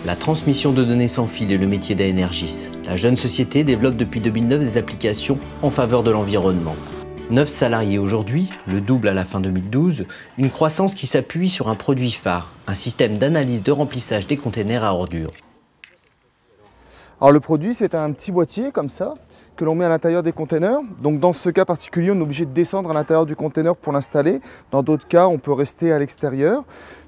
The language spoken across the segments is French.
La transmission de données sans fil est le métier d'Aenergis. La jeune société développe depuis 2009 des applications en faveur de l'environnement. 9 salariés aujourd'hui, le double à la fin 2012, une croissance qui s'appuie sur un produit phare, un système d'analyse de remplissage des containers à ordures. Alors le produit, c'est un petit boîtier comme ça, que l'on met à l'intérieur des containers. Donc dans ce cas particulier, on est obligé de descendre à l'intérieur du container pour l'installer. Dans d'autres cas, on peut rester à l'extérieur.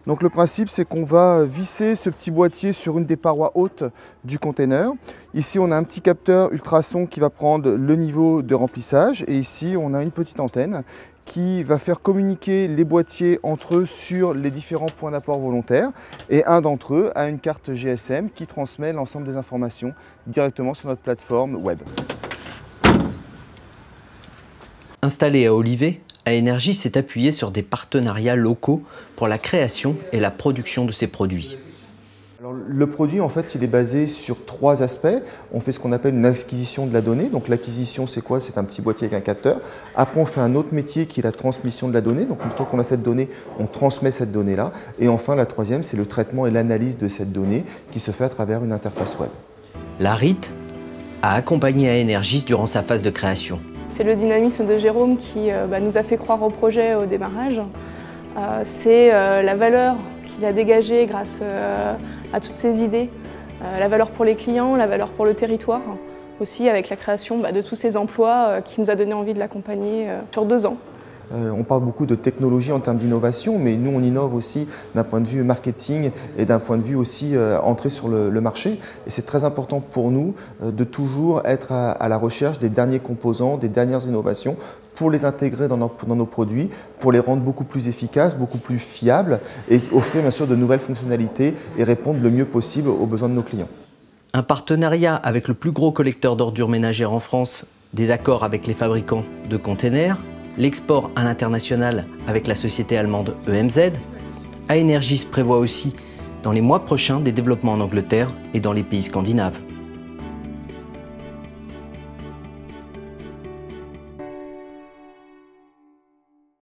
Donc le principe, c'est qu'on va visser ce petit boîtier sur une des parois hautes du container. Ici, on a un petit capteur ultrason qui va prendre le niveau de remplissage. Et ici, on a une petite antenne qui va faire communiquer les boîtiers entre eux sur les différents points d'apport volontaires. Et un d'entre eux a une carte GSM qui transmet l'ensemble des informations directement sur notre plateforme web. Installé à Olivet, Aenergis s'est appuyé sur des partenariats locaux pour la création et la production de ses produits. Alors, le produit, en fait, il est basé sur 3 aspects. On fait ce qu'on appelle une acquisition de la donnée. Donc l'acquisition, c'est quoi? C'est un petit boîtier avec un capteur. Après, on fait un autre métier qui est la transmission de la donnée. Donc une fois qu'on a cette donnée, on transmet cette donnée-là. Et enfin, la troisième, c'est le traitement et l'analyse de cette donnée qui se fait à travers une interface web. La RIT a accompagné Aenergis durant sa phase de création. C'est le dynamisme de Jérôme qui nous a fait croire au projet au démarrage. C'est la valeur qu'il a dégagée grâce à toutes ces idées, la valeur pour les clients, la valeur pour le territoire, aussi avec la création de tous ces emplois qui nous a donné envie de l'accompagner sur 2 ans. On parle beaucoup de technologie en termes d'innovation, mais nous on innove aussi d'un point de vue marketing et d'un point de vue aussi entrée sur le marché. Et c'est très important pour nous de toujours être à la recherche des derniers composants, des dernières innovations pour les intégrer dans nos produits, pour les rendre beaucoup plus efficaces, beaucoup plus fiables et offrir bien sûr de nouvelles fonctionnalités et répondre le mieux possible aux besoins de nos clients. Un partenariat avec le plus gros collecteur d'ordures ménagères en France, des accords avec les fabricants de containers, l'export à l'international avec la société allemande EMZ. Aenergis prévoit aussi dans les mois prochains des développements en Angleterre et dans les pays scandinaves.